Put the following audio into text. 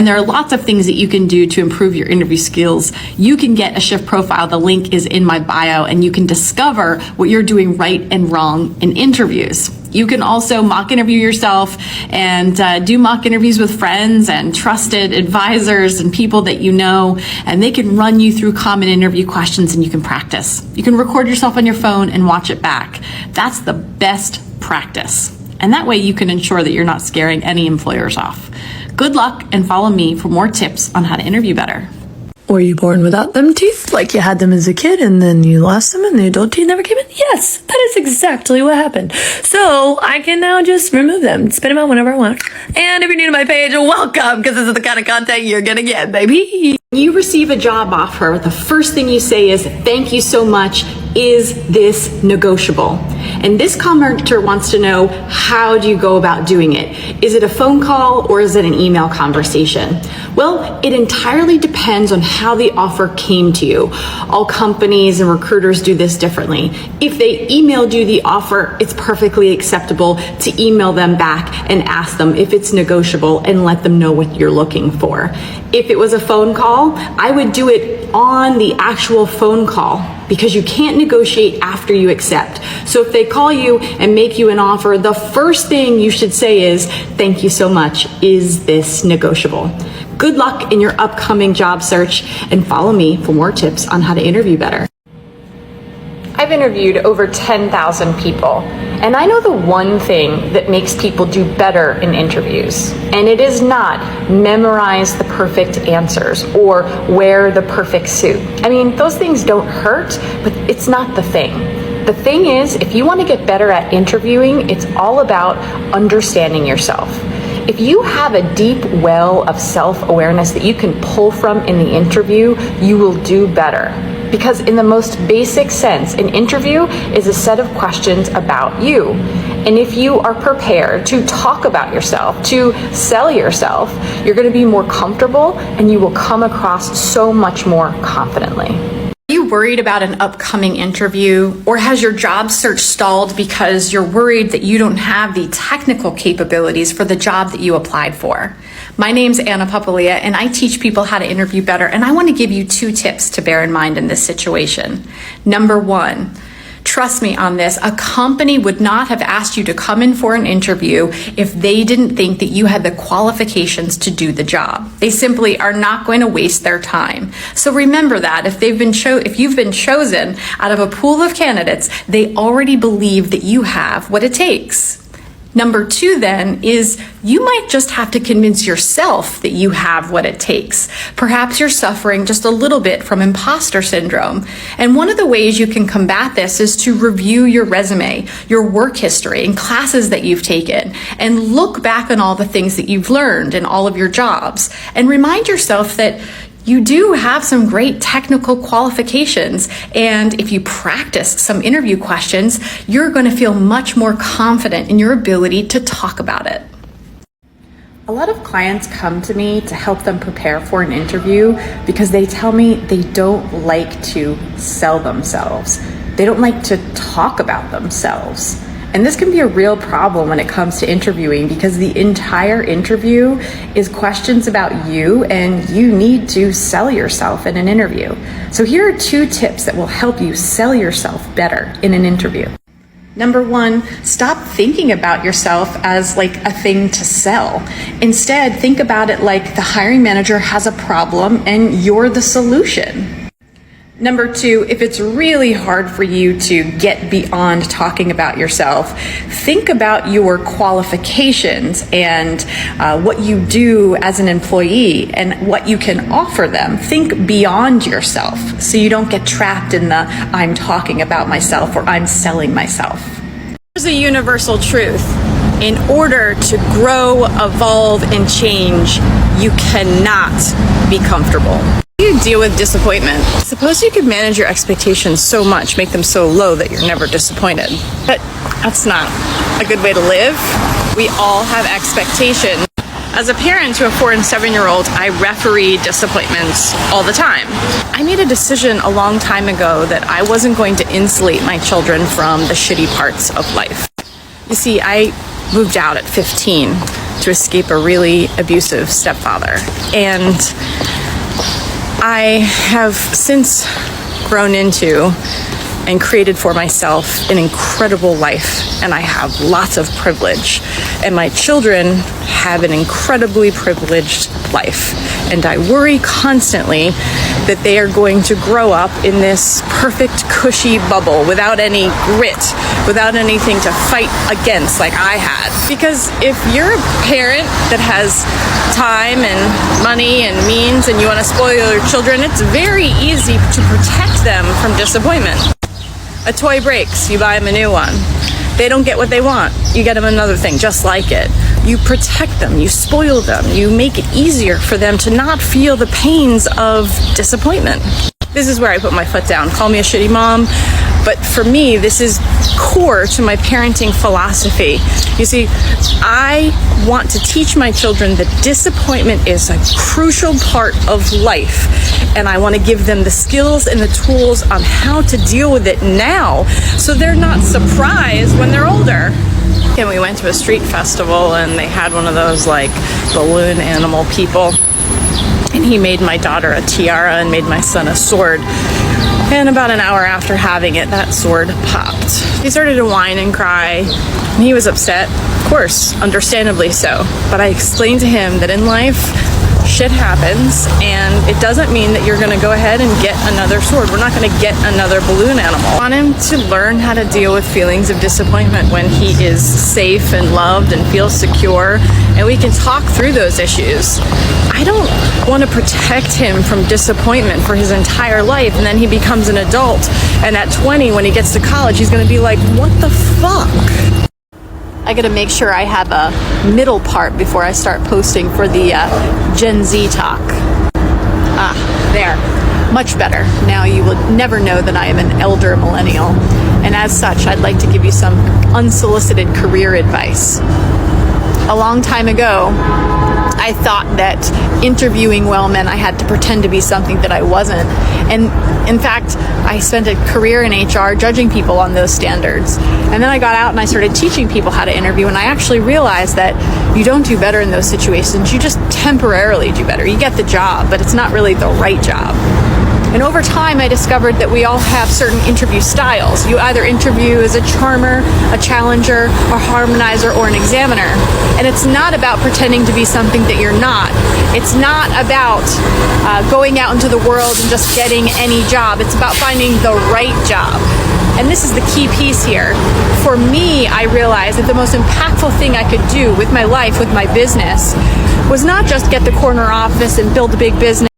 And there are lots of things that you can do to improve your interview skills. You can get a Shift profile. The link is in my bio, and you can discover what you're doing right and wrong in interviews. You can also mock interview yourself and do mock interviews with friends and trusted advisors and people that you know, and they can run you through common interview questions and you can practice. You can record yourself on your phone and watch it back. That's the best practice. And that way you can ensure that you're not scaring any employers off. Good luck, and follow me for more tips on how to interview better. Were you born without them teeth? Like you had them as a kid and then you lost them and the adult teeth never came in? Yes, that is exactly what happened. So I can now just remove them, spit them out whenever I want. And if you're new to my page, welcome, because this is the kind of content you're gonna get, baby. When you receive a job offer, the first thing you say is, "Thank you so much. Is this negotiable?" And this commenter wants to know, how do you go about doing it? Is it a phone call or is it an email conversation? Well, it entirely depends on how the offer came to you. All companies and recruiters do this differently. If they emailed you the offer, it's perfectly acceptable to email them back and ask them if it's negotiable and let them know what you're looking for. If it was a phone call, I would do it on the actual phone call, because you can't negotiate after you accept. So if they call you and make you an offer, the first thing you should say is, "Thank you so much. Is this negotiable?" Good luck in your upcoming job search, and follow me for more tips on how to interview better. I've interviewed over 10,000 people, and I know the one thing that makes people do better in interviews, and it is not memorize the perfect answers or wear the perfect suit. I mean, those things don't hurt, but it's not the thing. The thing is, if you want to get better at interviewing, it's all about understanding yourself. If you have a deep well of self-awareness that you can pull from in the interview, you will do better. Because in the most basic sense, an interview is a set of questions about you. And if you are prepared to talk about yourself, to sell yourself, you're going to be more comfortable and you will come across so much more confidently. Are you worried about an upcoming interview, or has your job search stalled because you're worried that you don't have the technical capabilities for the job that you applied for? My name's Anna Papalia, and I teach people how to interview better, and I want to give you 2 tips to bear in mind in this situation. Number 1, trust me on this, a company would not have asked you to come in for an interview if they didn't think that you had the qualifications to do the job. They simply are not going to waste their time. So remember that if you've been chosen out of a pool of candidates, they already believe that you have what it takes. Number 2 then is you might just have to convince yourself that you have what it takes. Perhaps you're suffering just a little bit from imposter syndrome. And one of the ways you can combat this is to review your resume, your work history, and classes that you've taken, and look back on all the things that you've learned in all of your jobs, and remind yourself that you do have some great technical qualifications, and if you practice some interview questions, you're going to feel much more confident in your ability to talk about it. A lot of clients come to me to help them prepare for an interview because they tell me they don't like to sell themselves. They don't like to talk about themselves. And this can be a real problem when it comes to interviewing, because the entire interview is questions about you, and you need to sell yourself in an interview. So here are 2 tips that will help you sell yourself better in an interview. Number 1, stop thinking about yourself as like a thing to sell. Instead, think about it like the hiring manager has a problem and you're the solution. Number 2, if it's really hard for you to get beyond talking about yourself, think about your qualifications and what you do as an employee and what you can offer them. Think beyond yourself so you don't get trapped in the I'm talking about myself or I'm selling myself. There's a universal truth. In order to grow, evolve, and change, you cannot be comfortable. You deal with disappointment. Suppose you could manage your expectations so much, make them so low that you're never disappointed. But that's not a good way to live. We all have expectations. As a parent to a 4- and 7-year-old, I referee disappointments all the time. I made a decision a long time ago that I wasn't going to insulate my children from the shitty parts of life. You see, I moved out at 15. to escape a really abusive stepfather. And I have since grown into and created for myself an incredible life, and I have lots of privilege, and my children have an incredibly privileged life, and I worry constantly that they are going to grow up in this perfect cushy bubble without any grit, without anything to fight against like I had. Because if you're a parent that has time and money and means and you want to spoil your children, it's very easy to protect them from disappointment. A toy breaks, you buy them a new one. They don't get what they want, you get them another thing just like it. You protect them, you spoil them, you make it easier for them to not feel the pains of disappointment. This is where I put my foot down. Call me a shitty mom, but for me, this is core to my parenting philosophy. You see, I want to teach my children that disappointment is a crucial part of life, and I want to give them the skills and the tools on how to deal with it now so they're not surprised when they're older. And we went to a street festival and they had one of those like balloon animal people, and he made my daughter a tiara and made my son a sword. And about an hour after having it, that sword popped. He started to whine and cry, and he was upset, of course, understandably so. But I explained to him that in life, shit happens, and it doesn't mean that you're gonna go ahead and get another sword. We're not gonna get another balloon animal. I want him to learn how to deal with feelings of disappointment when he is safe and loved and feels secure, and we can talk through those issues. I don't want to protect him from disappointment for his entire life, and then he becomes an adult, and at 20, when he gets to college, he's gonna be like, what the fuck? I gotta make sure I have a middle part before I start posting for the Gen Z talk. There. Much better. Now you will never know that I am an elder millennial. And as such, I'd like to give you some unsolicited career advice. A long time ago, I thought that interviewing well meant I had to pretend to be something that I wasn't. And in fact, I spent a career in HR judging people on those standards. And then I got out and I started teaching people how to interview, and I actually realized that you don't do better in those situations. You just temporarily do better. You get the job, but it's not really the right job. And over time, I discovered that we all have certain interview styles. You either interview as a charmer, a challenger, a harmonizer, or an examiner. And it's not about pretending to be something that you're not. It's not about going out into the world and just getting any job. It's about finding the right job. And this is the key piece here. For me, I realized that the most impactful thing I could do with my life, with my business, was not just get the corner office and build a big business